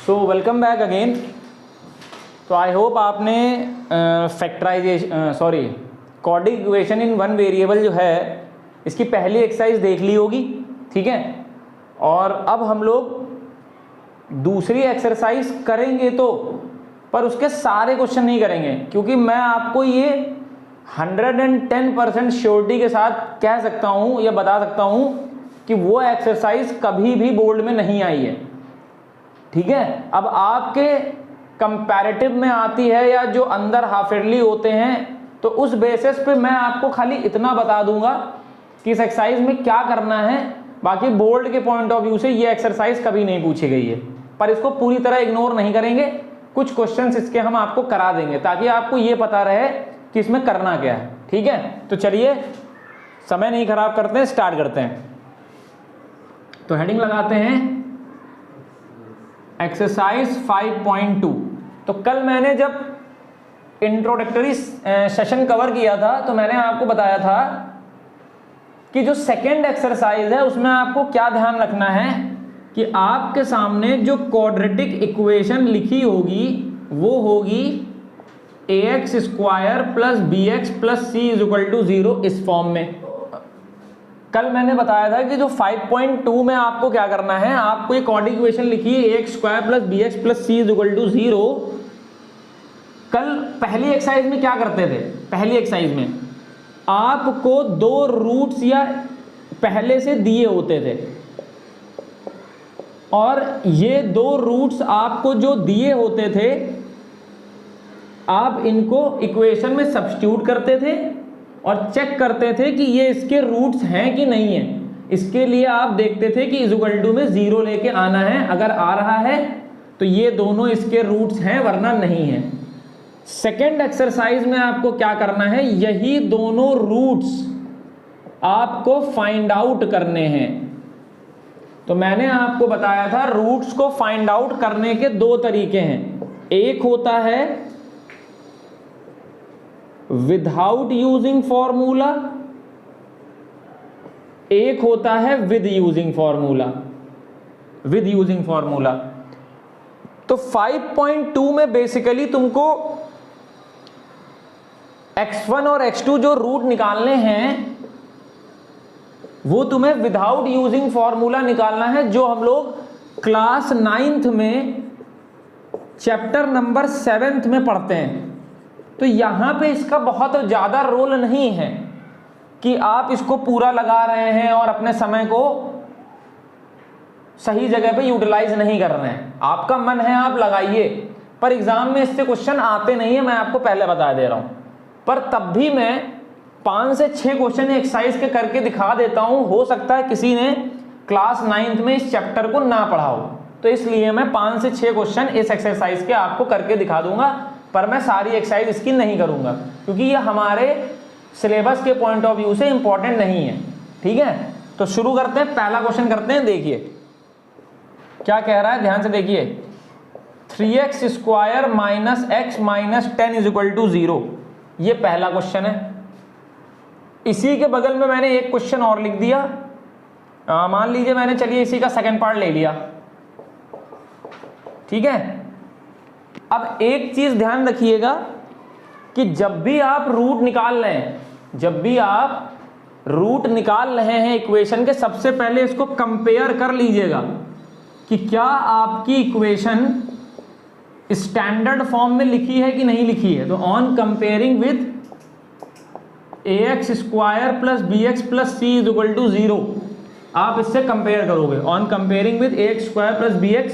So welcome back again. तो I hope आपने quadratic equation in one variable जो है इसकी पहली एक्सरसाइज देख ली होगी, ठीक है। और अब हम लोग दूसरी एक्सरसाइज करेंगे तो, पर उसके सारे क्वेश्चन नहीं करेंगे, क्योंकि मैं आपको ये 110% श्योरिटी के साथ कह सकता हूँ या बता सकता हूँ कि वो एक्सरसाइज कभी भी बोर्ड में नहीं आई है, ठीक है। अब आपके कंपैरेटिव में आती है या जो अंदर हाफ ईयरली होते हैं, तो उस बेसिस पे मैं आपको खाली इतना बता दूंगा कि इस एक्सरसाइज में क्या करना है। बाकी बोर्ड के पॉइंट ऑफ व्यू से ये एक्सरसाइज कभी नहीं पूछी गई है, पर इसको पूरी तरह इग्नोर नहीं करेंगे। कुछ क्वेश्चंस इसके हम आपको करा देंगे ताकि आपको ये पता रहे कि इसमें करना क्या है, ठीक है। तो चलिए समय नहीं खराब करते हैं, स्टार्ट करते हैं। तो हेडिंग लगाते हैं एक्सरसाइज 5.2। तो कल मैंने जब इंट्रोडक्टरी सेशन कवर किया था तो मैंने आपको बताया था कि जो सेकेंड एक्सरसाइज है उसमें आपको क्या ध्यान रखना है कि आपके सामने जो क्वाड्रेटिक इक्वेशन लिखी होगी वो होगी ax square plus bx plus c is equal to 0 इस फॉर्म में। कल मैंने बताया था कि जो 5.2 में आपको क्या करना है, आपको एक क्वाड्रेटिक इक्वेशन लिखी है ax square plus bx plus c is equal to 0। कल पहली एक्सरसाइज में क्या करते थे, पहली एक्सरसाइज में आपको दो रूट्स या पहले से दिए होते थे और ये दो रूट्स आपको जो दिए होते थे आप इनको इक्वेशन में सब्स्टिट्यूट करते थे और चेक करते थे कि ये इसके रूट्स हैं कि नहीं है। इसके लिए आप देखते थे कि इज इक्वल टू में 0 लेके आना है, अगर आ रहा है तो ये दोनों इसके रूट्स हैं वरना नहीं है। सेकेंड एक्सरसाइज में आपको क्या करना है, यही दोनों रूट्स आपको फाइंड आउट करने हैं। तो मैंने आपको बताया था रूट्स को फाइंड आउट करने के दो तरीके हैं, एक होता है विदाउट यूजिंग फॉर्मूला, एक होता है with using formula. With using formula तो 5.2 में बेसिकली तुमको x1 और x2 जो रूट निकालने हैं वो तुम्हें विदाउट यूजिंग फॉर्मूला निकालना है, जो हम लोग क्लास 9th में चैप्टर नंबर 7th में पढ़ते हैं। तो यहां पे इसका बहुत ज्यादा रोल नहीं है कि आप इसको पूरा लगा रहे हैं और अपने समय को सही जगह पे यूटिलाइज नहीं कर रहे हैं। आपका मन है आप लगाइए, पर एग्जाम में इससे क्वेश्चन आते नहीं है, मैं आपको पहले बता दे रहा हूं। पर तब भी मैं 5 से 6 क्वेश्चन एक्सरसाइज के करके दिखा देता हूं। हो सकता है किसी ने क्लास 9th में इस चैप्टर को ना पढ़ा हो, तो इसलिए मैं 5 से 6 क्वेश्चन इस एक्सरसाइज के आपको करके दिखा दूंगा, पर मैं सारी एक्सरसाइज इसकी नहीं करूंगा क्योंकि ये हमारे सिलेबस के पॉइंट ऑफ व्यू से इंपॉर्टेंट नहीं है, ठीक है। तो शुरू करते हैं, पहला क्वेश्चन करते हैं। देखिए क्या कह रहा है, ध्यान से देखिए। 3x square minus x minus 10 is equal to 0, ये पहला क्वेश्चन है। इसी के बगल में मैंने एक क्वेश्चन और लिख दिया, मान लीजिए मैंने, चलिए इसी का सेकंड पार्ट ले लिया, ठीक है। अब एक चीज ध्यान रखिएगा कि जब भी आप रूट निकाल रहे हैं, जब भी आप रूट निकाल रहे हैं इक्वेशन के, सबसे पहले इसको कंपेयर कर लीजिएगा कि क्या आपकी इक्वेशन स्टैंडर्ड फॉर्म में लिखी है कि नहीं लिखी है। तो on comparing with ax square plus bx plus c is equal to 0, आप इससे कंपेयर करोगे। On comparing with ax square plus bx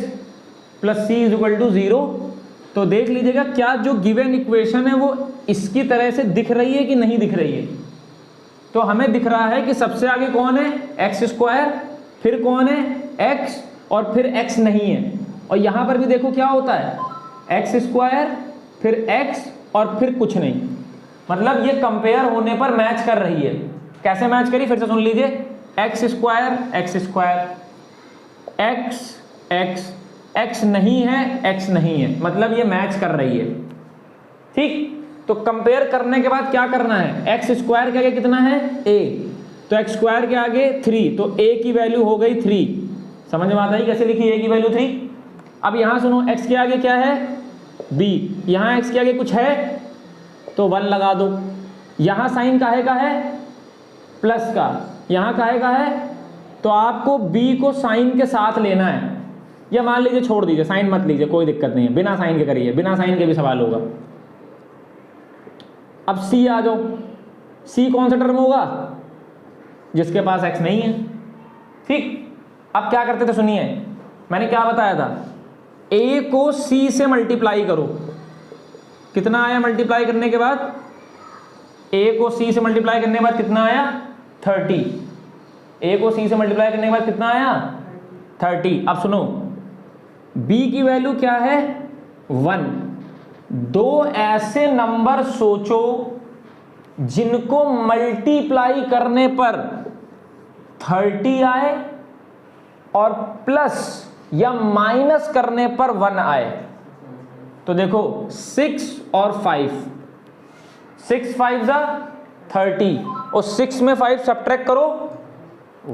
plus c is equal to 0, तो देख लीजिएगा क्या जो गिवन इक्वेशन है वो इसकी तरह से दिख रही है कि नहीं दिख रही है। तो हमें दिख रहा है कि सबसे आगे कौन है, एक्स स्क्वायर, फिर कौन है, x, और फिर x नहीं है। और यहां पर भी देखो क्या होता है, एक्स स्क्वायर फिर x और फिर कुछ नहीं। मतलब ये कंपेयर होने पर मैच कर रही है। कैसे मैच करी, फिर से सुन लीजिए। X square x square, x x, x नहीं है x नहीं है, मतलब ये मैच कर रही है, ठीक। तो कंपेयर करने के बाद क्या करना है, एक्स स्क्वायर के आगे कितना है a, तो एक्स स्क्वायर के आगे 3, तो a की वैल्यू हो गई 3। समझ में आता है कैसे लिखी a की वैल्यू 3। अब यहां सुनो, x के आगे क्या है b, यहां x के आगे कुछ है तो 1 लगा दो। यहां साइन काहे का है प्लस का, यहां काहे का है, तो आपको b को साइन के साथ लेना है, या मान लीजिए छोड़ दीजिए, साइन मत लीजिए, कोई दिक्कत नहीं है, बिना साइन के करिए, बिना साइन के भी सवाल होगा। अब c आ जाओ, c कौन सा टर्म होगा जिसके पास x नहीं है। ठीक, अब क्या करते थे सुनिए, मैंने क्या बताया था, a को c से मल्टीप्लाई करो, कितना आया मल्टीप्लाई करने के बाद, a को c से मल्टीप्लाई करने के बाद कितना आया 30, a को c से मल्टीप्लाई करने के बाद कितना आया 30। अब सुनो, b की वैल्यू क्या है 1। दो ऐसे नंबर सोचो जिनको मल्टीप्लाई करने पर 30 आए और प्लस या माइनस करने पर 1 आए। तो देखो 6 और 5, 6 5 जा 30 और 6 में 5 सब्ट्रैक्ट करो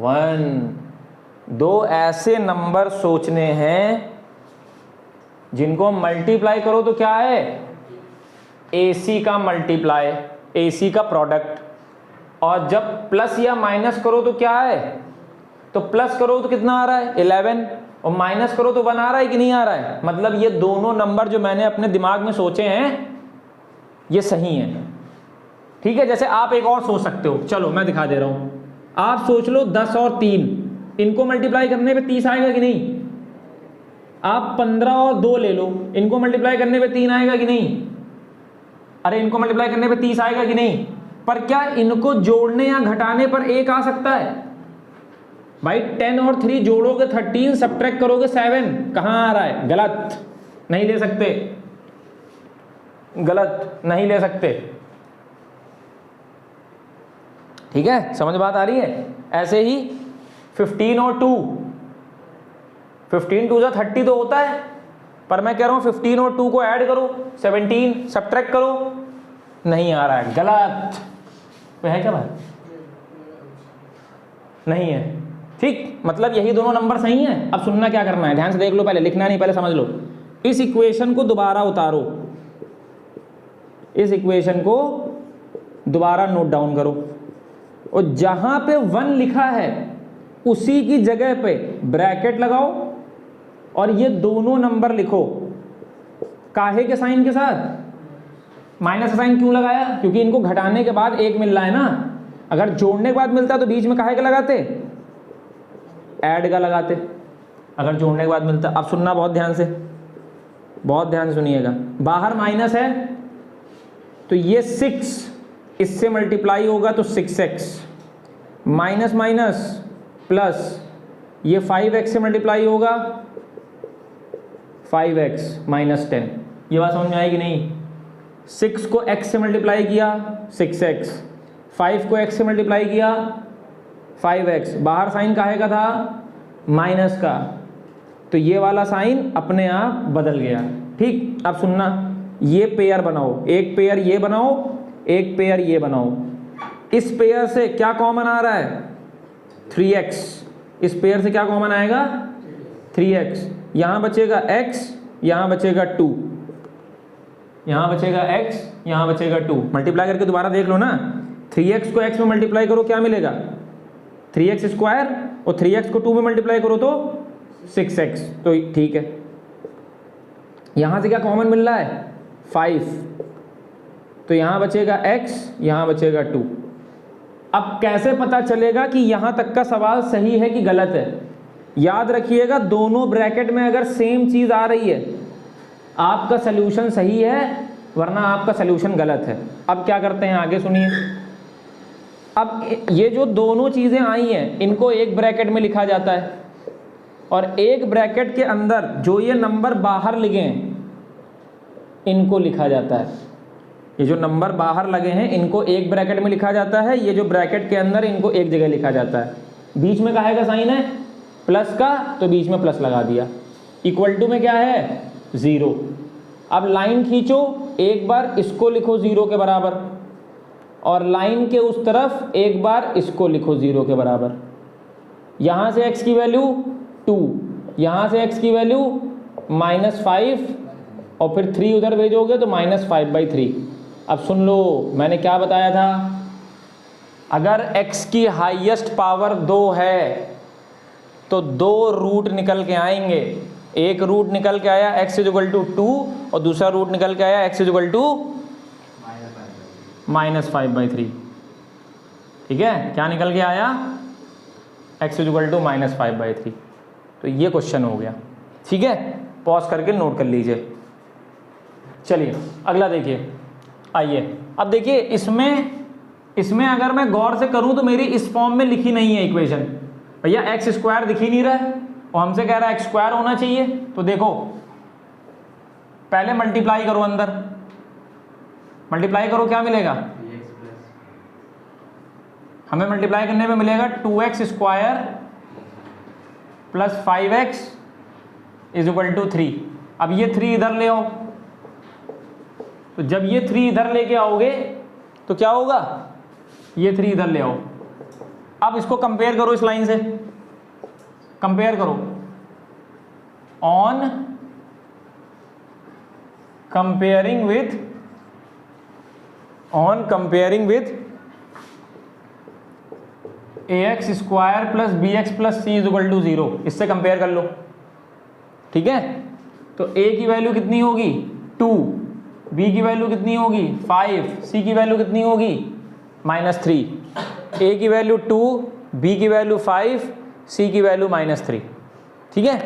1। दो ऐसे नंबर सोचने हैं जिनको मल्टीप्लाई करो तो क्या है AC का मल्टीप्लाई, AC का प्रोडक्ट, और जब प्लस या माइनस करो तो क्या है, तो प्लस करो तो कितना आ रहा है 11 और माइनस करो तो 1 आ रहा है कि नहीं आ रहा है। मतलब ये दोनों नंबर जो मैंने अपने दिमाग में सोचे हैं ये सही हैं। ठीक है, जैसे आप एक और सोच सकते हो, चलो मैं दिखा दे रहा हूं। आप सोच लो 10 और 3, इनको मल्टीप्लाई करने पे 30 आएगा कि नहीं। आप 15 और 2 ले लो, इनको मल्टीप्लाई करने पे 3 आएगा कि नहीं। अरे इनको मल्टीप्लाई करने पे 30 आएगा कि नहीं, पर क्या इनको जोड़ने या घटाने पर 1 आ सकता है भाई। 10 और 3 जोड़ोगे 13, सब्ट्रैक्ट करोगे 7, कहां आ रहा है, गलत, नहीं ले सकते, गलत नहीं ले सकते। ठीक है, समझ बात आ रही है। ऐसे ही 15 और 2, 15 2 जा 30 तो होता है, पर मैं कह रहा हूं 15 और 2 को ऐड करो 17, सब्ट्रैक्ट करो, नहीं आ रहा है, गलत। तो है क्या भाई, नहीं है। ठीक, मतलब यही दोनों नंबर सही हैं। अब सुनना क्या करना है, ध्यान से देख लो, पहले लिखना नहीं, पहले समझ लो। इस इक्वेशन को दोबारा उतारो, इस इक्वेशन को दोबारा नोट डाउन करो, और जहां पे 1 लिखा है उसी की जगह पे ब्रैकेट लगाओ और ये दोनों नंबर लिखो काहे के साइन के साथ, माइनस का साइन क्यों लगाया, क्योंकि इनको घटाने के बाद 1 मिल रहा है ना। अगर जोड़ने के बाद मिलता तो बीच में काहे का लगाते, ऐड का लगाते, अगर जोड़ने के बाद मिलता। अब सुनना बहुत ध्यान से, बहुत ध्यान से सुनिएगा। बाहर माइनस है तो ये 6 इससे मल्टीप्लाई होगा तो 6x, माइनस माइनस प्लस, ये 5x से मल्टीप्लाई होगा 5x माइनस 10। ये बात समझ में आएगी नहीं। 6 को x से मल्टीप्लाई किया 6x, 5 को x से मल्टीप्लाई किया 5x, बाहर साइन काहे का था माइनस का, तो ये वाला साइन अपने आप बदल गया। ठीक, अब सुनना, ये पेयर बनाओ, एक पेयर ये बनाओ, एक पेयर ये बनाओ। इस पेयर से क्या कॉमन आ रहा है 3x, इस पेयर से क्या कॉमन आएगा 3x, यहां बचेगा x, यहां बचेगा 2, यहां बचेगा x, यहां बचेगा 2। मल्टीप्लाई करके दोबारा देख लो ना, 3x को x में मल्टीप्लाई करो क्या मिलेगा 3x स्क्वायर, और 3x को 2 में मल्टीप्लाई करो तो 6x। तो ठीक है, यहां से क्या कॉमन मिल रहा है 5, तो यहां बचेगा x, यहां बचेगा 2। अब कैसे पता चलेगा कि यहां तक का सवाल सही है कि गलत है। याद रखिएगा, दोनों ब्रैकेट में अगर सेम चीज आ रही है आपका सलूशन सही है, वरना आपका सलूशन गलत है। अब क्या करते हैं आगे सुनिए। अब ये जो दोनों चीजें आई हैं इनको एक ब्रैकेट में लिखा जाता है, और एक ब्रैकेट के अंदर जो ये नंबर बाहर लिखे हैं इनको लिखा जाता है। ये जो नंबर बाहर लगे हैं इनको एक ब्रैकेट में लिखा जाता है, ये जो ब्रैकेट के अंदर इनको एक जगह लिखा जाता है। बीच में काहे का साइन है प्लस का, तो बीच में प्लस लगा दिया। इक्वल टू में क्या है 0। अब लाइन खींचो, एक बार इसको लिखो 0 के बराबर, और लाइन के उस तरफ एक बार इसको लिखो 0 के बराबर। यहां से x की वैल्यू 2, यहां से x की वैल्यू -5 और फिर 3 उधर भेजोगे तो -5/3। अब सुन लो मैंने क्या बताया था, अगर x की हाईएस्ट पावर 2 है तो 2 रूट निकल के आएंगे। एक रूट निकल के आया x = 2 और दूसरा रूट निकल के आया x = -5/3। ठीक है, क्या निकल के आया, x = -5/3। तो ये क्वेश्चन हो गया। ठीक है, पॉज करके नोट कर लीजिए। चलिए अगला देखिए, आइए अब देखिए इसमें अगर मैं गौर से करूं तो मेरी इस फॉर्म में लिखी नहीं है इक्वेशन। भैया x² दिख ही नहीं रहा है और हमसे कह रहा है x² होना चाहिए। तो देखो पहले मल्टीप्लाई करो, अंदर मल्टीप्लाई करो, क्या मिलेगा, हमें मल्टीप्लाई करने में मिलेगा 2x² + 5x = 3। अब ये 3 इधर ले आओ, तो जब ये 3 इधर लेके आओगे तो क्या होगा, ये 3 इधर ले आओ। अब इसको कंपेयर करो, इस लाइन से कंपेयर करो, on comparing with ax² + bx + c = 0, इससे कंपेयर कर लो। ठीक है, तो a की वैल्यू कितनी होगी 2, b की वैल्यू कितनी होगी 5, c की वैल्यू कितनी होगी -3। a की वैल्यू 2, b की वैल्यू 5, c की वैल्यू -3। ठीक है,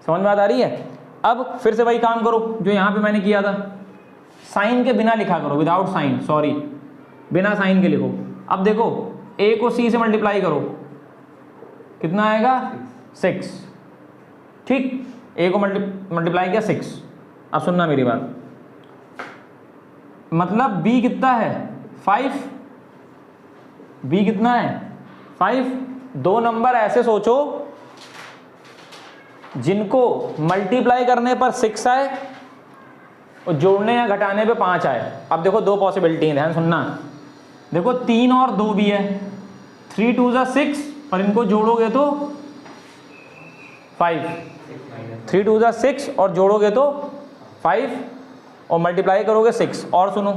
समझ में बात आ रही है। अब फिर से वही काम करो जो यहाँ पे मैंने किया था, साइन के बिना लिखा करो, विदाउट साइन, सॉरी बिना साइन के लिखो। अब देखो a को c से मल्टीप्लाई करो, कितना आएगा 6। ठीक, a को मल्टीप्लाई किया 6। अब सुनना मेरी बात, मतलब b कितना है 5, b कितना है 5। दो नंबर ऐसे सोचो जिनको मल्टीप्लाई करने पर 6 आए और जोड़ने या घटाने पे 5 आए। अब देखो दो पॉसिबिलिटी है, ध्यान सुनना। देखो 3 और 2 भी है, 3 2 = 6 और इनको जोड़ोगे तो 5, 3 2 = 6 और जोड़ोगे तो 5 और मल्टीप्लाई करोगे 6। और सुनो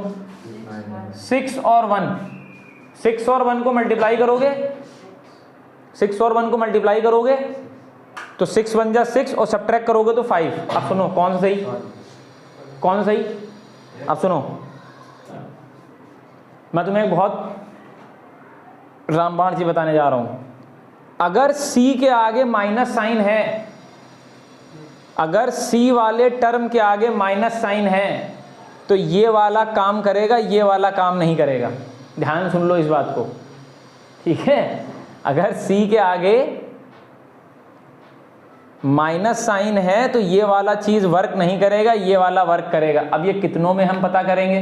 6 और 1 को मल्टीप्लाई करोगे, 6 और 1 को मल्टीप्लाई करोगे तो 6 1 = 6 और सब्ट्रैक्ट करोगे तो 5। अब सुनो कौन सा सही। अब सुनो, मैं तुम्हें एक बहुत रामबाण चीज बताने जा रहा हूं। अगर c के आगे माइनस साइन है, अगर c वाले टर्म के आगे माइनस साइन है तो ये वाला काम करेगा, ये वाला काम नहीं करेगा। ध्यान सुन लो इस बात को, ठीक है। अगर c के आगे माइनस साइन है तो ये वाला चीज वर्क नहीं करेगा, ये वाला वर्क करेगा। अब ये कितनों में हम पता करेंगे,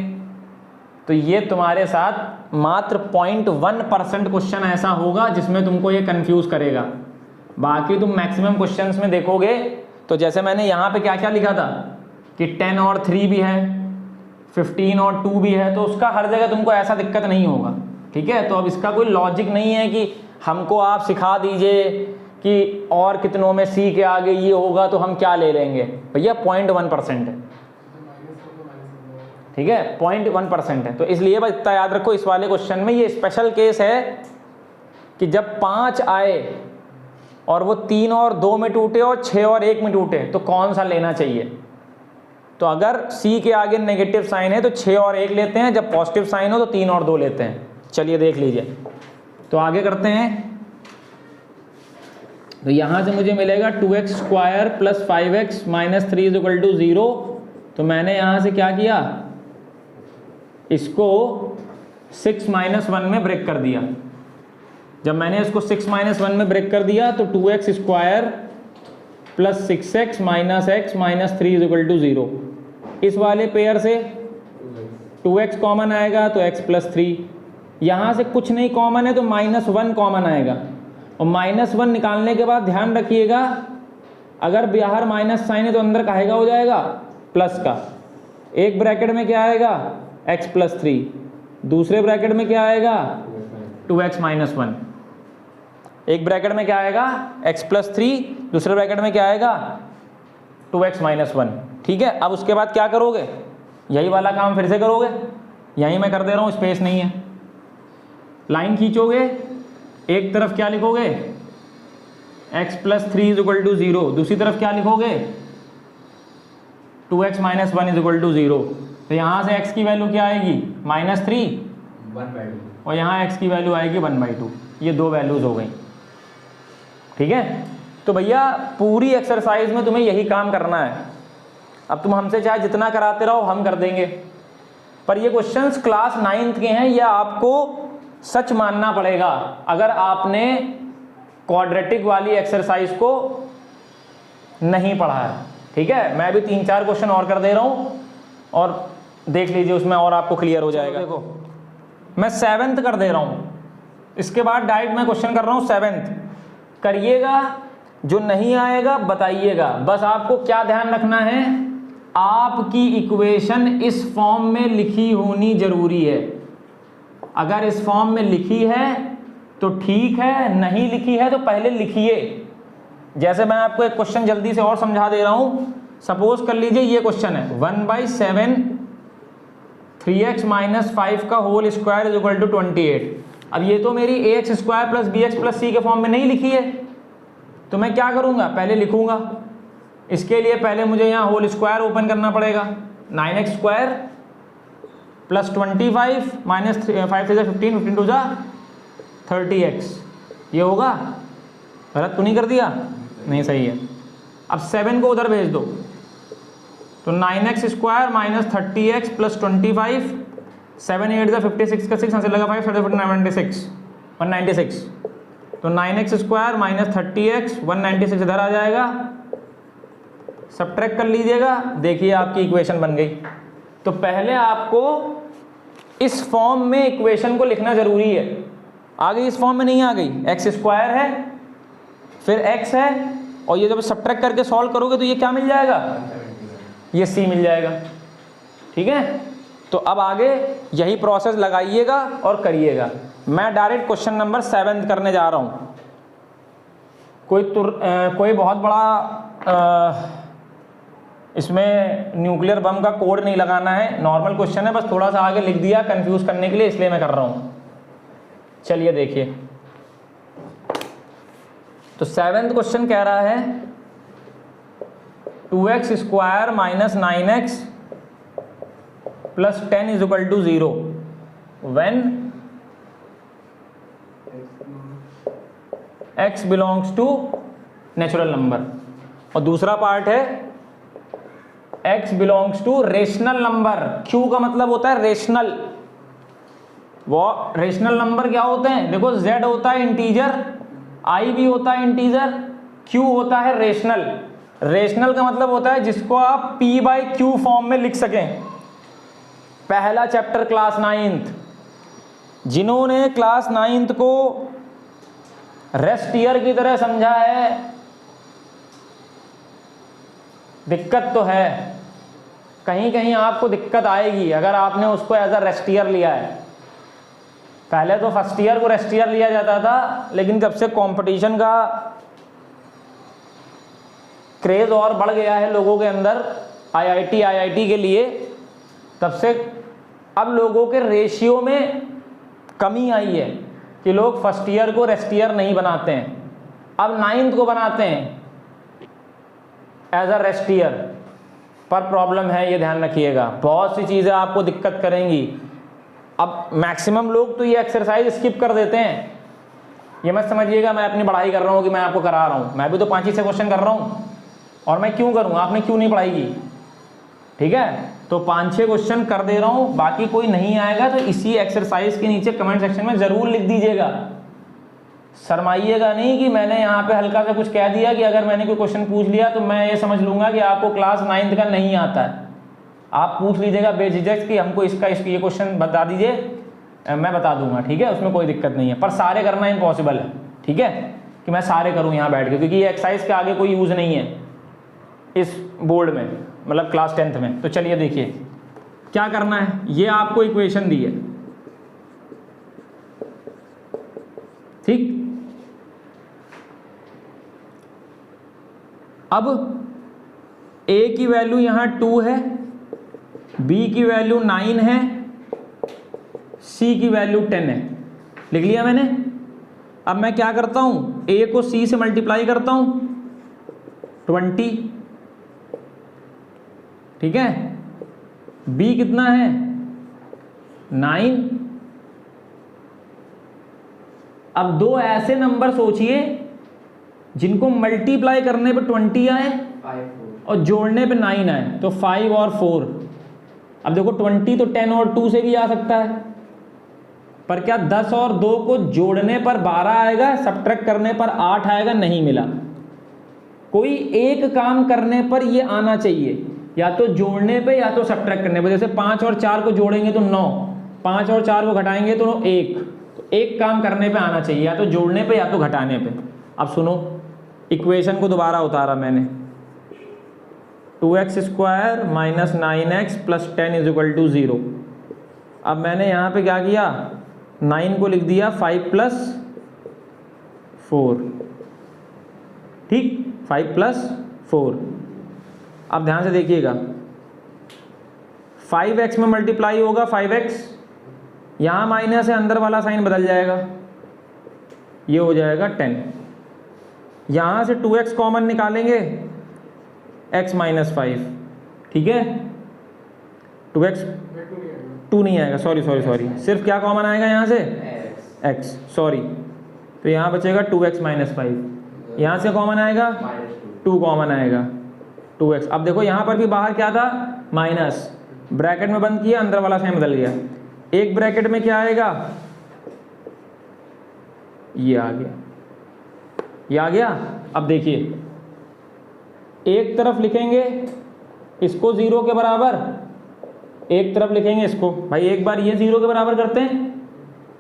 तो ये तुम्हारे साथ मात्र 0.1% क्वेश्चन ऐसा होगा जिसमें तुमको ये कंफ्यूज करेगा। बाकी तुम मैक्सिमम क्वेश्चंस में देखोगे तो जैसे मैंने यहाँ पे क्या क्या लिखा था कि 10 और 3 भी है, 15 और 2 भी है, तो उसका हर जगह तुमको ऐसा दिक्कत नहीं होगा, ठीक है। तो अब इसका कोई लॉजिक नहीं है कि हमको आप सिखा दीजिए कि और कितनों में सी के आगे ये होगा तो हम क्या ले लेंगे। भैया 0.1% है, ठीक है, 0.1% है। तो इसलिए बस इतना याद रखो, इस वाले क्वेश्चन में ये स्पेशल केस है कि जब 5 आए और वो 3 और 2 में टूटे और 6 और 1 में टूटे तो कौन सा लेना चाहिए। तो अगर C के आगे नेगेटिव साइन है तो 6 और 1 लेते हैं, जब पॉजिटिव साइन हो तो 3 और 2 लेते हैं। चलिए देख लीजिए, तो आगे करते हैं। तो यहाँ से मुझे मिलेगा 2x² + 5x - 3 = 0। तो मैंने यहाँ से क्या किया, इसको 6 - 1 में ब्रेक कर दिया। जब मैंने इसको 6 - 1 में ब्रेक कर दिया तो 2x² + 6x - x - 3 = 0। इस वाले पेयर से 2x कॉमन आएगा तो x + 3। यहाँ से कुछ नहीं कॉमन है तो -1 कॉमन आएगा, और -1 निकालने के बाद ध्यान रखिएगा अगर बाहर माइनस साइन है तो अंदर काहेगा हो जाएगा प्लस का। एक ब्रैकेट में क्या आएगा x + 3, दूसरे ब्रैकेट में क्या आएगा 2x - 1। एक ब्रैकेट में क्या आएगा x + 3, दूसरे ब्रैकेट में क्या आएगा 2x माइनस 1। ठीक है, अब उसके बाद क्या करोगे, यही वाला काम फिर से करोगे। यहीं मैं कर दे रहा हूँ, स्पेस नहीं है। लाइन खींचोगे, एक तरफ क्या लिखोगे, x plus 3 is equal to 0, दूसरी तरफ क्या लिखोगे, 2x minus 1 is equal to 0। तो यहाँ से x की वैल्यू क्या आएगी, -3, 1/2। और यहाँ x की वैल्यू आएगी 1/2। ये दो वैल्यूज हो गई। ठीक है, तो भैया पूरी एक्सरसाइज में तुम्हें यही काम करना है। अब तुम हमसे चाहे जितना कराते रहो, हम कर देंगे, पर ये क्वेश्चंस क्लास 9th के हैं, या आपको सच मानना पड़ेगा अगर आपने क्वाड्रेटिक वाली एक्सरसाइज को नहीं पढ़ा है। ठीक है, मैं भी 3-4 क्वेश्चन और कर दे रहा हूँ और देख लीजिए, उसमें और आपको क्लियर हो जाएगा। देखो मैं 7th कर दे रहा हूँ, इसके बाद डायरेक्ट मैं क्वेश्चन कर रहा हूँ 7th। करिएगा, जो नहीं आएगा बताइएगा। बस आपको क्या ध्यान रखना है, आपकी इक्वेशन इस फॉर्म में लिखी होनी जरूरी है। अगर इस फॉर्म में लिखी है तो ठीक है, नहीं लिखी है तो पहले लिखिए। जैसे मैं आपको एक क्वेश्चन जल्दी से और समझा दे रहा हूं। सपोज कर लीजिए ये क्वेश्चन है 1/7 3x माइनस 5 का whole square is equal to 28। अब ये तो मेरी ax square plus bx plus c के फॉर्म में नहीं लिखी है, तो मैं क्या करूंगा, पहले लिखूंगा। इसके लिए पहले मुझे यहाँ होल स्क्वायर ओपन करना पड़ेगा। 9x स्क्वायर प्लस 25 माइनस 5 से 15, 15 टू जा 30x। ये होगा, गलत तो नहीं कर दिया, नहीं सही है। अब 7 को उधर भेज दो, तो 9x square minus 30x plus 25, 7 8 जा 56 का 6 यहाँ से लगा 5 196। तो 9x स्क्वायर माइनस 30x 196 इधर आ जाएगा, सब्ट्रैक्ट कर लीजिएगा, देखिए आपकी इक्वेशन बन गई। तो पहले आपको इस फॉर्म में इक्वेशन को लिखना जरूरी है। आ गई, इस फॉर्म में नहीं आ गई, एक्स स्क्वायर है फिर x है, और ये जब सब्ट्रैक्ट करके सॉल्व करोगे तो ये क्या मिल जाएगा, ये c मिल जाएगा। ठीक है, तो अब आगे यही प्रोसेस लगाइएगा और करिएगा। मैं डायरेक्ट क्वेश्चन नंबर 7 करने जा रहा हूँ। कोई बहुत बड़ा इसमें न्यूक्लियर बम का कोड नहीं लगाना है, नॉर्मल क्वेश्चन है, बस थोड़ा सा आगे लिख दिया कंफ्यूज करने के लिए, इसलिए मैं कर रहा हूँ। चलिए देखिए, तो 7th क्वेश्चन कह रहा है 2x square minus 9x plus 10 is equal to 0 when x belongs to natural number. और दूसरा पार्ट है x belongs to rational number. q का मतलब होता है रेशनल। वो रेशनल नंबर क्या होते हैं, देखो z होता है इंटीजर, i भी होता है इंटीजर, q होता है रेशनल। रेशनल का मतलब होता है जिसको आप p/q फॉर्म में लिख सकें। पहला चैप्टर क्लास 9th, जिन्होंने क्लास 9th को रेस्ट ईयर की तरह समझा है, दिक्कत तो है, कहीं कहीं आपको दिक्कत आएगी अगर आपने उसको एज अ रेस्ट ईयर लिया है। पहले तो फर्स्ट ईयर को रेस्ट ईयर लिया जाता था, लेकिन जब से कंपटीशन का क्रेज और बढ़ गया है लोगों के अंदर आईआईटी के लिए, तब से अब लोगों के रेशियो में कमी आई है कि लोग फर्स्ट ईयर को रेस्ट ईयर नहीं बनाते हैं, अब 9th को बनाते हैं एज अ रेस्ट ईयर। पर प्रॉब्लम है, ये ध्यान रखिएगा, बहुत सी चीज़ें आपको दिक्कत करेंगी। अब मैक्सिमम लोग तो ये एक्सरसाइज स्किप कर देते हैं। ये मत समझिएगा मैं अपनी पढ़ाई कर रहा हूँ कि मैं आपको करा रहा हूँ, मैं भी तो 5 से क्वेश्चन कर रहा हूँ, और मैं क्यों करूँ, आपने क्यों नहीं पढ़ाई की। ठीक है, तो 5-6 क्वेश्चन कर दे रहा हूँ, बाकी कोई नहीं आएगा तो इसी एक्सरसाइज के नीचे कमेंट सेक्शन में ज़रूर लिख दीजिएगा। शर्माइएगा नहीं कि मैंने यहाँ पे हल्का सा कुछ कह दिया कि अगर मैंने कोई क्वेश्चन पूछ लिया तो मैं ये समझ लूँगा कि आपको क्लास 9th का नहीं आता है। आप पूछ लीजिएगा बेझिझक कि हमको इसका ये क्वेश्चन बता दीजिए, मैं बता दूंगा। ठीक है, उसमें कोई दिक्कत नहीं है, पर सारे करना इम्पॉसिबल है। ठीक है, कि मैं सारे करूँ यहाँ बैठ के, क्योंकि ये एक्सरसाइज के आगे कोई यूज़ नहीं है इस बोर्ड में, मतलब क्लास 10th में। तो चलिए देखिए क्या करना है। ये आपको इक्वेशन दी है, ठीक। अब ए की वैल्यू यहाँ 2 है, बी की वैल्यू 9 है, सी की वैल्यू 10 है। लिख लिया मैंने। अब मैं क्या करता हूँ, ए को सी से मल्टीप्लाई करता हूँ 20, ठीक है। बी कितना है 9। अब दो ऐसे नंबर सोचिए जिनको मल्टीप्लाई करने पे 20 आए और जोड़ने पे 9 आए, तो 5 और 4। अब देखो 20 तो 10 और 2 से भी आ सकता है, पर क्या 10 और 2 को जोड़ने पर 12 आएगा, सब्ट्रैक्ट करने पर 8 आएगा? नहीं मिला। कोई एक काम करने पर ये आना चाहिए, या तो जोड़ने पे या तो सब्ट्रैक्ट करने पे। जैसे 5 और 4 को जोड़ेंगे तो 9, 5 और 4 को घटाएंगे तो 1। तो एक काम करने पे आना चाहिए, या तो जोड़ने पे या तो घटाने पे। अब सुनो, इक्वेशन को दोबारा उतारा मैंने, 2x square minus 9x plus 10 is equal to 0। अब मैंने यहाँ पे क्या किया, 9 को लिख दिया 5 प्लस 4, ठीक, 5 प्लस 4। अब ध्यान से देखिएगा, 5x में मल्टीप्लाई होगा 5x, यहाँ माइनस है, अंदर वाला साइन बदल जाएगा, ये हो जाएगा 10। यहाँ से 2x कॉमन निकालेंगे, x माइनस 5, ठीक है। 2x 2 नहीं आएगा, सॉरी, सिर्फ क्या कॉमन आएगा यहाँ से, x, सॉरी। तो यहाँ बचेगा 2x माइनस 5, यहाँ से कॉमन आएगा 2 कॉमन आएगा, 2x। अब देखो यहाँ पर भी बाहर क्या था, माइनस, ब्रैकेट में बंद किया, अंदर वाला साइन बदल गया। एक ब्रैकेट में क्या आएगा, ये आ गया, ये आ गया। अब देखिए, एक तरफ लिखेंगे इसको 0 के बराबर, एक तरफ लिखेंगे इसको, भाई एक बार ये 0 के बराबर करते हैं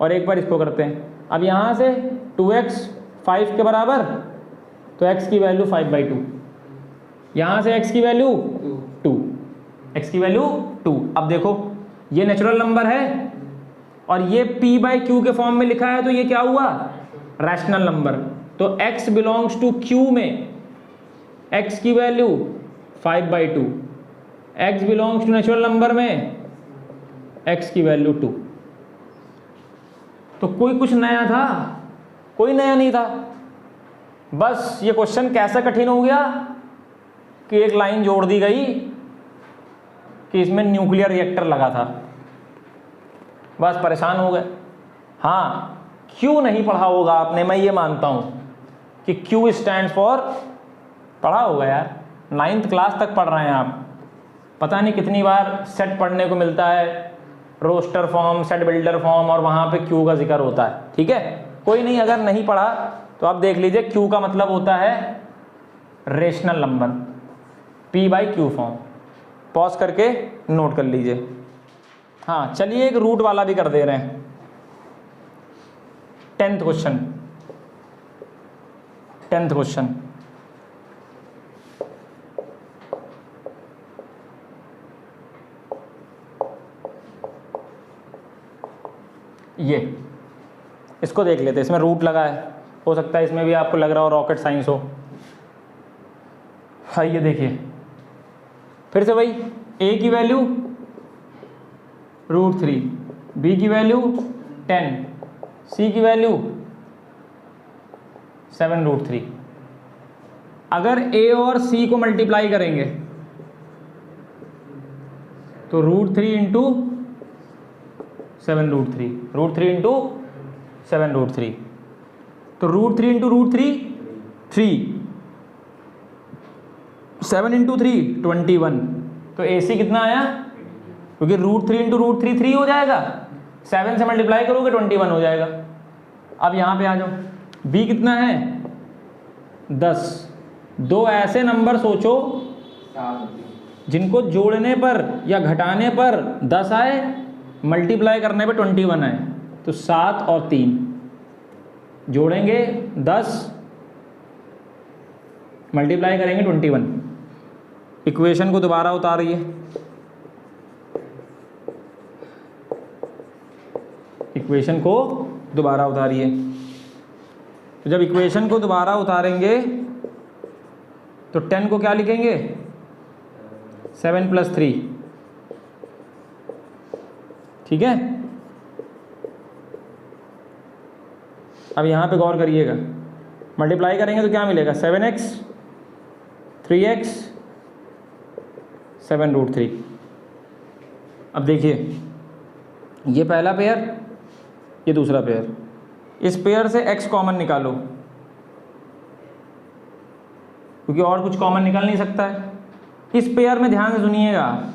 और एक बार इसको करते हैं। अब यहाँ से 2x 5 के बराबर, तो x की वैल्यू 5/2, यहाँ से x की वैल्यू 2, x की वैल्यू 2। अब देखो ये नेचुरल नंबर है और ये p/q के फॉर्म में लिखा है, तो ये क्या हुआ, रैशनल नंबर। तो x बिलोंग्स टू q में x की value 5/2, x belongs to natural number में x की वैल्यू 2। तो कोई कुछ नया था? कोई नया नहीं था। बस ये क्वेश्चन कैसा कठिन हो गया कि एक लाइन जोड़ दी गई कि इसमें न्यूक्लियर रिएक्टर लगा था, बस परेशान हो गए। हाँ, क्यू नहीं पढ़ा होगा आपने, मैं ये मानता हूँ कि क्यू स्टैंड्स फॉर, पढ़ा होगा यार, 9th क्लास तक पढ़ रहे हैं आप। पता नहीं कितनी बार सेट पढ़ने को मिलता है, roster form, set builder form, और वहाँ पे क्यू का जिक्र होता है, ठीक है। कोई नहीं, अगर नहीं पढ़ा तो आप देख लीजिए, क्यू का मतलब होता है rational number, p/q form. Pause करके नोट कर लीजिए। हाँ चलिए, एक रूट वाला भी कर दे रहे हैं। 10th क्वेश्चन, ये इसको देख लेते हैं। इसमें रूट लगा है, हो सकता है इसमें भी आपको लग रहा हो रॉकेट साइंस हो। हाँ ये देखिए, फिर से वही, a की वैल्यू √3, b की वैल्यू 10, c की वैल्यू 7√3। अगर a और c को मल्टीप्लाई करेंगे तो √3 इंटू 7√3, √3 इंटू 7√3, तो √3 इंटू √3 3, 7 इंटू 3 21। तो AC कितना आया, क्योंकि √3 इंटू √3 3 हो जाएगा, 7 से मल्टीप्लाई करोगे 21 हो जाएगा। अब यहाँ पे आ जाओ, B कितना है 10। दो ऐसे नंबर सोचो जिनको जोड़ने पर या घटाने पर 10 आए, मल्टीप्लाई करने पे 21 आए। तो 7 और 3 जोड़ेंगे 10, मल्टीप्लाई करेंगे 21। इक्वेशन को दोबारा उतारिए, इक्वेशन को दोबारा उतारिए। तो जब इक्वेशन को दोबारा उतारेंगे तो 10 को क्या लिखेंगे, 7 + 3, ठीक है। अब यहाँ पे गौर करिएगा, मल्टीप्लाई करेंगे तो क्या मिलेगा, 7x 3x 7√3। अब देखिए, ये पहला पेयर, ये दूसरा पेयर, इस पेयर से x कॉमन निकालो, क्योंकि और कुछ कॉमन निकल नहीं सकता है। इस पेयर में ध्यान से सुनिएगा,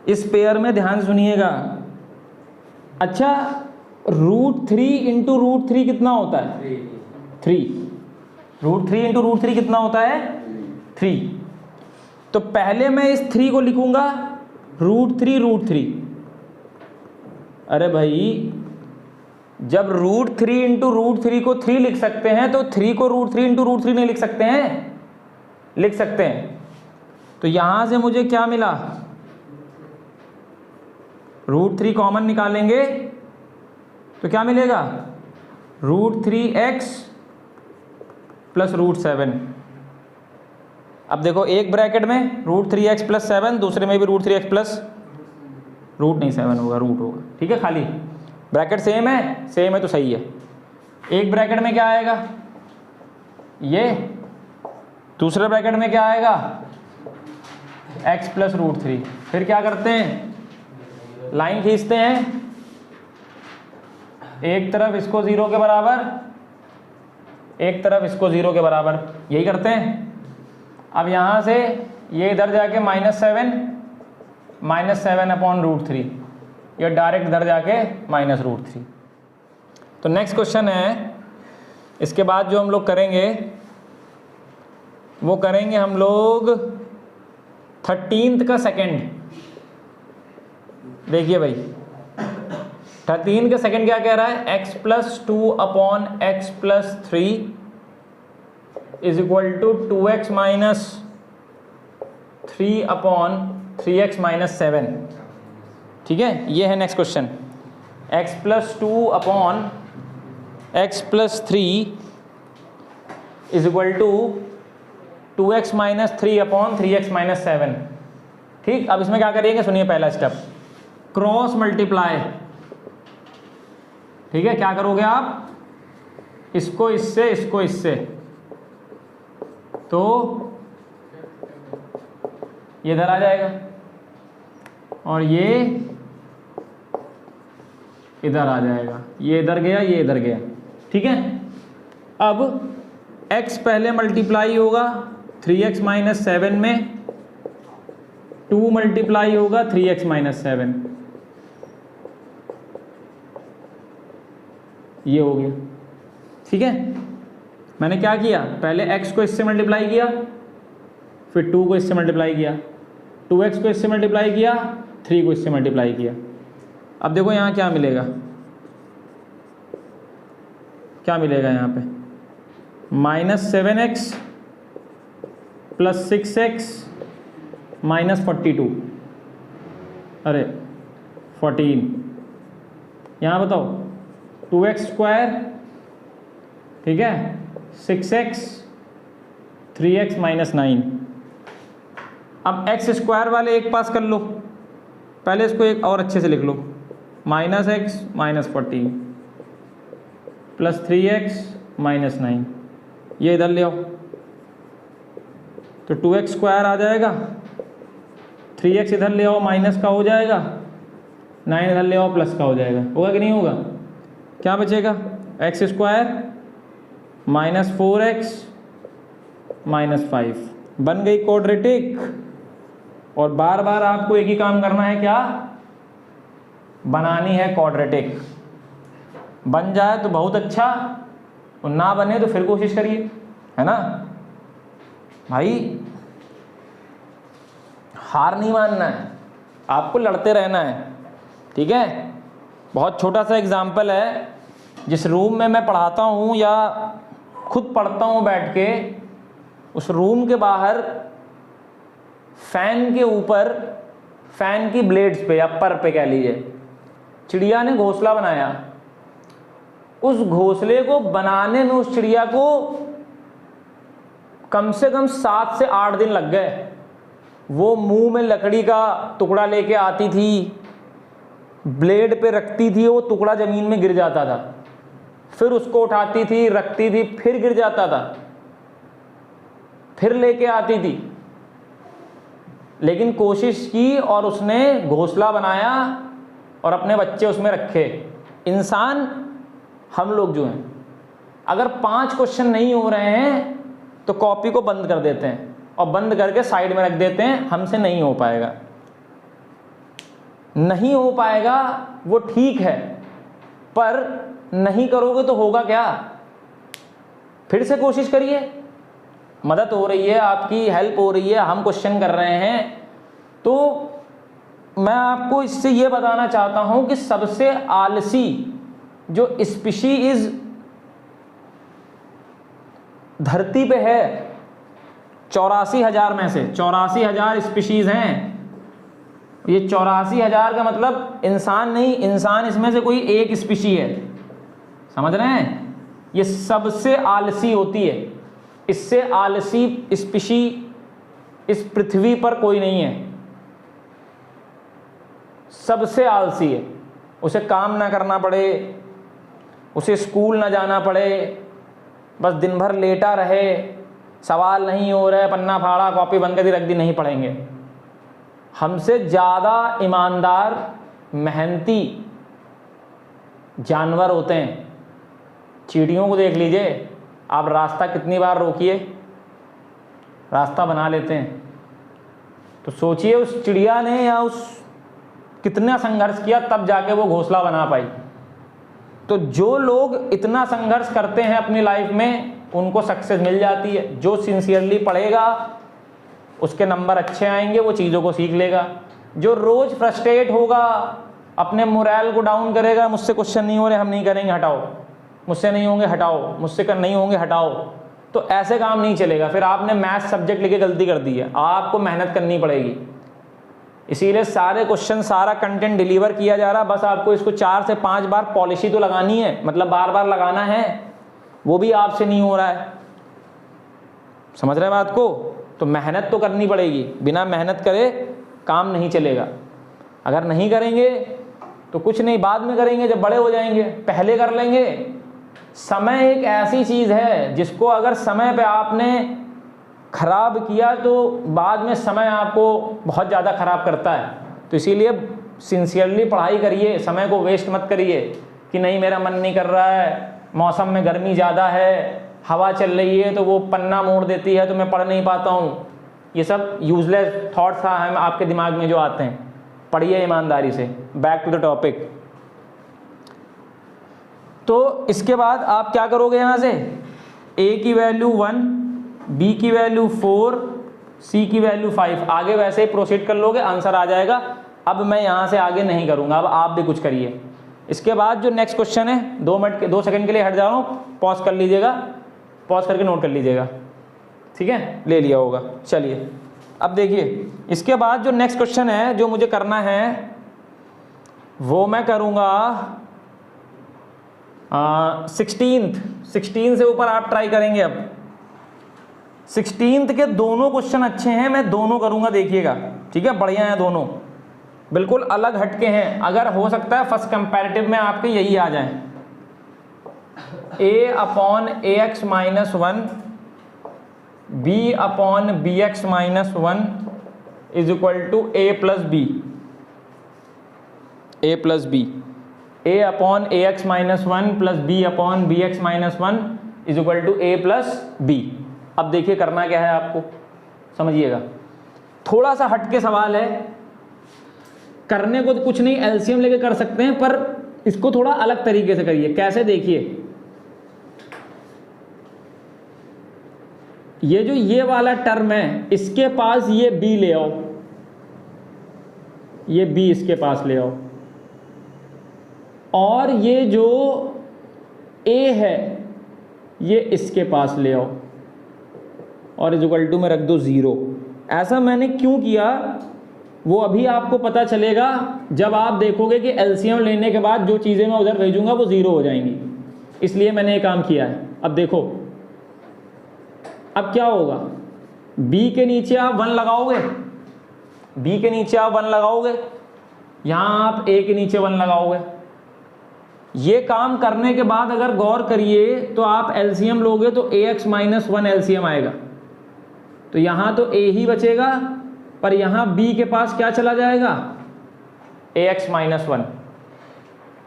इस पेयर में ध्यान से सुनिएगा। अच्छा, √3 × √3 कितना होता है, 3। √3 × √3 कितना होता है, 3। तो पहले मैं इस 3 को लिखूंगा √3 अरे भाई, जब √3 × √3 को 3 लिख सकते हैं तो 3 को √3 × √3 नहीं लिख सकते हैं, लिख सकते हैं। तो यहां से मुझे क्या मिला, √3 कॉमन निकालेंगे तो क्या मिलेगा, √3x + √7। अब देखो, एक ब्रैकेट में √3x + 7, दूसरे में भी √3x + रूट नहीं 7 होगा, रूट होगा, ठीक है। खाली ब्रैकेट सेम है तो सही है। एक ब्रैकेट में क्या आएगा, ये, दूसरे ब्रैकेट में क्या आएगा, x + √3। फिर क्या करते हैं, लाइन खींचते हैं, एक तरफ इसको 0 के बराबर, एक तरफ इसको 0 के बराबर, यही करते हैं। अब यहाँ से ये इधर जाके -7/√3, ये डायरेक्ट इधर जाके -√3। तो नेक्स्ट क्वेश्चन है, इसके बाद जो हम लोग करेंगे वो करेंगे हम लोग 13th का सेकंड। देखिए भाई, 13 का सेकंड क्या कह रहा है, x + 2/x + 3 = 2x - 3/3x - 7, ठीक है। ये है next question, x + 2/x + 3 = 2x - 3/3x - 7, ठीक। अब इसमें क्या करेंगे, सुनिए, पहला स्टेप, क्रॉस मल्टीप्लाई, ठीक है। क्या करोगे आप, इसको इससे, इसको इससे, तो ये इधर आ जाएगा और ये इधर आ जाएगा, ये इधर गया, ये इधर गया, ठीक है। अब x पहले मल्टीप्लाई होगा 3x - 7 में, 2 मल्टीप्लाई होगा 3x - 7, ये हो गया, ठीक है। मैंने क्या किया, पहले x को इससे मल्टीप्लाई किया, फिर 2 को इससे मल्टीप्लाई किया, 2x को इससे मल्टीप्लाई किया, 3 को इससे मल्टीप्लाई किया। अब देखो यहाँ क्या मिलेगा, क्या मिलेगा यहाँ पे, -7x + 6x - 42, अरे 14। यहाँ बताओ, 2x², ठीक है, 6x, 3x - 9। अब x² वाले एक पास कर लो, पहले इसको एक और अच्छे से लिख लो, -x - 14 + 3x - 9, ये इधर ले आओ, तो 2x² आ जाएगा, 3x इधर ले आओ, माइनस का हो जाएगा, 9 इधर ले आओ, प्लस का हो जाएगा, होगा कि नहीं होगा। क्या बचेगा, x² -4x -5, बन गई क्वाड्रेटिक। और बार बार आपको एक ही काम करना है, क्या बनानी है, क्वाड्रेटिक। बन जाए तो बहुत अच्छा, और ना बने तो फिर कोशिश करिए, है ना भाई। हार नहीं मानना है, आपको लड़ते रहना है, ठीक है। बहुत छोटा सा एग्जाम्पल है, जिस रूम में मैं पढ़ाता हूँ या खुद पढ़ता हूँ बैठ के, उस रूम के बाहर फैन के ऊपर, फैन की ब्लेड्स पे या पर पे कह लीजिए, चिड़िया ने घोंसला बनाया। उस घोंसले को बनाने में उस चिड़िया को कम से कम 7 से 8 दिन लग गए। वो मुंह में लकड़ी का टुकड़ा लेके आती थी, ब्लेड पे रखती थी, वो टुकड़ा ज़मीन में गिर जाता था, फिर उसको उठाती थी, रखती थी, फिर गिर जाता था, फिर लेके आती थी, लेकिन कोशिश की और उसने घोंसला बनाया और अपने बच्चे उसमें रखे। इंसान हम लोग जो हैं, अगर 5 क्वेश्चन नहीं हो रहे हैं तो कॉपी को बंद कर देते हैं और बंद करके साइड में रख देते हैं, हमसे नहीं हो पाएगा। नहीं हो पाएगा वो ठीक है, पर नहीं करोगे तो होगा क्या? फिर से कोशिश करिए, मदद हो रही है आपकी, हेल्प हो रही है, हम क्वेश्चन कर रहे हैं। तो मैं आपको इससे ये बताना चाहता हूं कि सबसे आलसी जो स्पीशीज धरती पे है, 84,000 में से 84,000 स्पीशीज हैं। ये 84,000 का मतलब इंसान नहीं, इंसान इसमें से कोई एक स्पीशी है, समझ रहे हैं? ये सबसे आलसी होती है, इससे आलसी स्पीशी इस पृथ्वी पर कोई नहीं है, सबसे आलसी है। उसे काम ना करना पड़े, उसे स्कूल ना जाना पड़े, बस दिन भर लेटा रहे, सवाल नहीं हो रहे, पन्ना फाड़ा, कॉपी बंद कर दी, रख दी, नहीं पढ़ेंगे। हमसे ज़्यादा ईमानदार, मेहनती जानवर होते हैं। चींटियों को देख लीजिए आप, रास्ता कितनी बार रोकिए, रास्ता बना लेते हैं। तो सोचिए उस चिड़िया ने या उस कितना संघर्ष किया तब जाके वो घोंसला बना पाई। तो जो लोग इतना संघर्ष करते हैं अपनी लाइफ में, उनको सक्सेस मिल जाती है। जो सिंसियरली पढ़ेगा उसके नंबर अच्छे आएंगे, वो चीज़ों को सीख लेगा। जो रोज़ फ्रस्ट्रेट होगा, अपने मोरल को डाउन करेगा, मुझसे क्वेश्चन नहीं हो रहे, हम नहीं करेंगे, हटाओ, मुझसे नहीं होंगे, हटाओ, मुझसे नहीं होंगे, हटाओ, तो ऐसे काम नहीं चलेगा। फिर आपने मैथ्स सब्जेक्ट लेके गलती कर दी है, आपको मेहनत करनी पड़ेगी। इसीलिए सारे क्वेश्चन, सारा कंटेंट डिलीवर किया जा रहा, बस आपको इसको 4 से 5 बार पॉलिश ही तो लगानी है, मतलब बार बार लगाना है, वो भी आपसे नहीं हो रहा है। समझ रहे हैं बात को? तो मेहनत तो करनी पड़ेगी, बिना मेहनत करे काम नहीं चलेगा। अगर नहीं करेंगे तो कुछ नहीं, बाद में करेंगे जब बड़े हो जाएंगे, पहले कर लेंगे। समय एक ऐसी चीज़ है जिसको अगर समय पे आपने खराब किया तो बाद में समय आपको बहुत ज़्यादा खराब करता है। तो इसीलिए सिंसियरली पढ़ाई करिए, समय को वेस्ट मत करिए कि नहीं मेरा मन नहीं कर रहा है, मौसम में गर्मी ज़्यादा है, हवा चल रही है तो वो पन्ना मोड़ देती है तो मैं पढ़ नहीं पाता हूँ। ये सब यूजलेस थॉट्स हैं आपके दिमाग में जो आते हैं। पढ़िए ईमानदारी से। Back to the topic. तो इसके बाद आप क्या करोगे, यहाँ से a की वैल्यू 1, b की वैल्यू 4, c की वैल्यू 5, आगे वैसे ही प्रोसीड कर लोगे, आंसर आ जाएगा। अब मैं यहाँ से आगे नहीं करूँगा, अब आप भी कुछ करिए। इसके बाद जो नेक्स्ट क्वेश्चन है, 2 सेकंड के लिए हट जा रहा हूँ, पॉज कर लीजिएगा, पॉज करके नोट कर लीजिएगा, ठीक है? ले लिया होगा। चलिए अब देखिए, इसके बाद जो नेक्स्ट क्वेश्चन है जो मुझे करना है वो मैं करूँगा 16 से ऊपर आप ट्राई करेंगे। अब 16 के दोनों क्वेश्चन अच्छे हैं, मैं दोनों करूँगा, देखिएगा, ठीक है? बढ़िया हैं दोनों, बिल्कुल अलग हटके हैं। अगर हो सकता है फर्स्ट कंपैरेटिव में आपके यही आ जाए, a/ax - 1 b/bx - 1 is equal to a + b। a/ax - 1 + b/bx - 1 is equal to a + b। अब देखिए करना क्या है आपको, समझिएगा। थोड़ा सा हटके सवाल है, करने को तो कुछ नहीं, एलसीएम लेके कर सकते हैं, पर इसको थोड़ा अलग तरीके से करिए। कैसे, देखिए, ये जो ये वाला टर्म है, इसके पास ये b ले आओ, ये b इसके पास ले आओ, और ये जो a है ये इसके पास ले आओ, और इज इक्वल टू में रख दो 0। ऐसा मैंने क्यों किया वो अभी आपको पता चलेगा जब आप देखोगे कि एलसीएम लेने के बाद जो चीज़ें मैं उधर भेजूंगा वो 0 हो जाएंगी, इसलिए मैंने ये काम किया है। अब देखो, अब क्या होगा, b के नीचे आप 1 लगाओगे बी के नीचे आप 1 लगाओगे, यहां आप ए के नीचे 1 लगाओगे। ये काम करने के बाद अगर गौर करिए तो आप एलसीएम लोगे तो ax माइनस 1 एलसीएम आएगा, तो यहां तो a ही बचेगा, पर यहां b के पास क्या चला जाएगा, ax माइनस 1,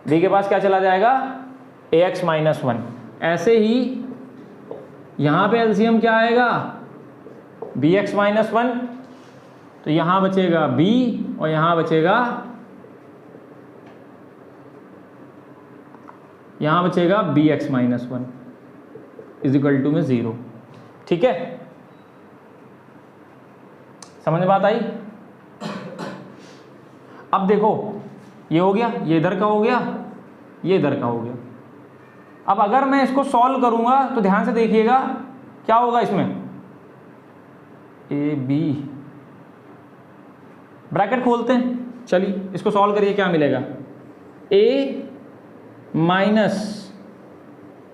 b के पास क्या चला जाएगा, ax माइनस 1। ऐसे ही यहां पे एलसीएम क्या आएगा, bx माइनस 1, तो यहां बचेगा b और यहां बचेगा bx minus 1 is equal to में 0। ठीक है, समझ में बात आई। अब देखो ये हो गया, ये इधर का हो गया, ये इधर का हो गया। अब अगर मैं इसको सॉल्व करूंगा तो ध्यान से देखिएगा क्या होगा इसमें, ए बी ब्रैकेट खोलते हैं, चलिए इसको सॉल्व करिए, क्या मिलेगा, a minus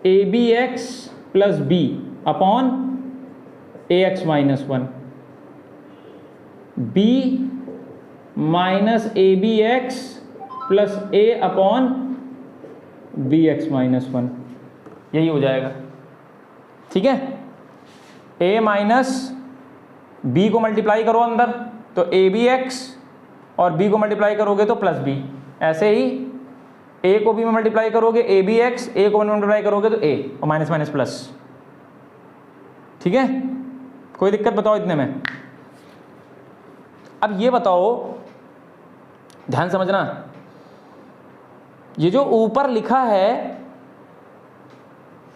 a b x plus b upon a x minus 1, b minus a b x plus a upon b x minus 1, यही हो जाएगा। ठीक है, a माइनस बी को मल्टीप्लाई करो अंदर तो ए बी एक्स, और b को मल्टीप्लाई करोगे तो प्लस b। ऐसे ही a को b में मल्टीप्लाई करोगे ए बी एक्स, a को मल्टीप्लाई करोगे तो a, और माइनस माइनस प्लस। ठीक है, कोई दिक्कत बताओ इतने में। अब ये बताओ, ध्यान समझना, ये जो ऊपर लिखा है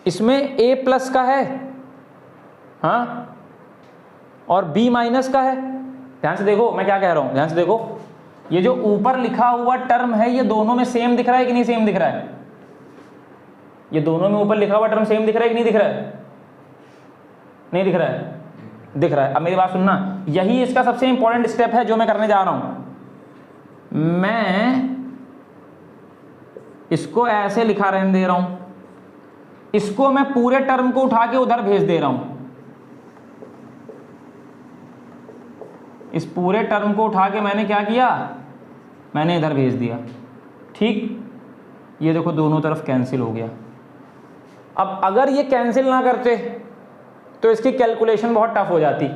इसमें a प्लस का है, हाँ, और b माइनस का है। ध्यान से देखो मैं क्या कह रहा हूं, ध्यान से देखो, ये जो ऊपर लिखा हुआ टर्म है ये दोनों में सेम दिख रहा है कि नहीं सेम दिख रहा है, ये दोनों में ऊपर लिखा हुआ टर्म सेम दिख रहा है कि नहीं दिख रहा है, नहीं दिख रहा है, दिख रहा है। अब मेरी बात सुनना, यही इसका सबसे इंपॉर्टेंट स्टेप है जो मैं करने जा रहा हूं। मैं इसको ऐसे लिखा रहने दे रहा हूं, इसको मैं पूरे टर्म को उठा के उधर भेज दे रहा हूं, इस पूरे टर्म को उठा के मैंने क्या किया, मैंने इधर भेज दिया। ठीक, ये देखो दोनों तरफ कैंसिल हो गया। अब अगर ये कैंसिल ना करते तो इसकी कैलकुलेशन बहुत टफ हो जाती।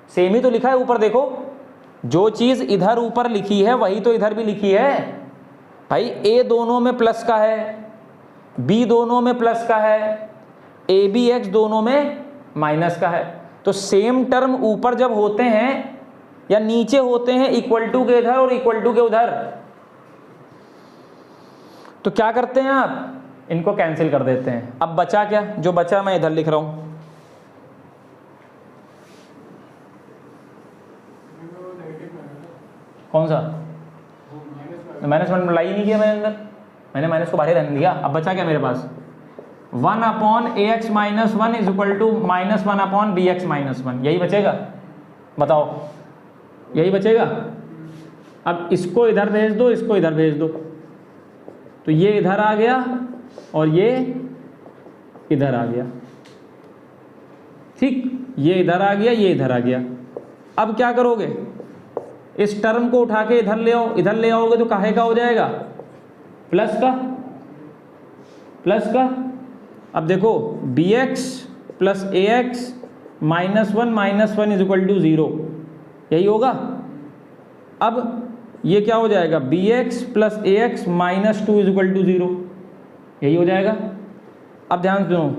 सेम ही तो लिखा है ऊपर, देखो जो चीज इधर ऊपर लिखी है वही तो इधर भी लिखी है भाई। a दोनों में प्लस का है, b दोनों में प्लस का है, ए बी एक्स दोनों में माइनस का है। तो सेम टर्म ऊपर जब होते हैं या नीचे होते हैं इक्वल टू के इधर और इक्वल टू के उधर, तो क्या करते हैं आप, इनको कैंसिल कर देते हैं। अब बचा क्या, जो बचा मैं इधर लिख रहा हूं, कौन सा, माइनस मल्टीप्लाई ही नहीं किया मैंने अंदर, मैंने माइनस को बाहर रहने दिया। अब बचा क्या मेरे पास, 1 upon a x minus 1 is equal to minus 1 upon b x minus 1, यही बचेगा, बताओ यही बचेगा। अब इसको इधर भेज दो, इसको इधर भेज दो, तो ये इधर आ गया और ये इधर आ गया। ठीक, ये इधर आ गया, ये इधर आ गया। अब क्या करोगे, इस टर्म को उठा के इधर ले आओ, इधर ले आओगे तो काहे का हो जाएगा, प्लस का, प्लस का। अब देखो bx plus a x minus 1 is equal to 0, यही होगा। अब ये क्या हो जाएगा, bx plus a x minus 2 is equal to 0, यही हो जाएगा। अब ध्यान सुनो,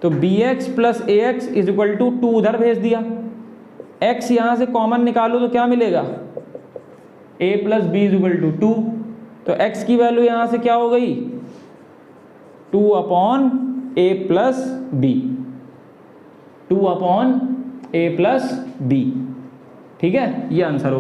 तो bx plus a x is equal to 2 उधर भेज दिया, x यहां से कॉमन निकालो तो क्या मिलेगा, a plus b is equal to 2, तो x की वैल्यू यहां से क्या हो गई, 2 upon a plus b, 2 upon a plus b. ठीक है, ये आंसर हो।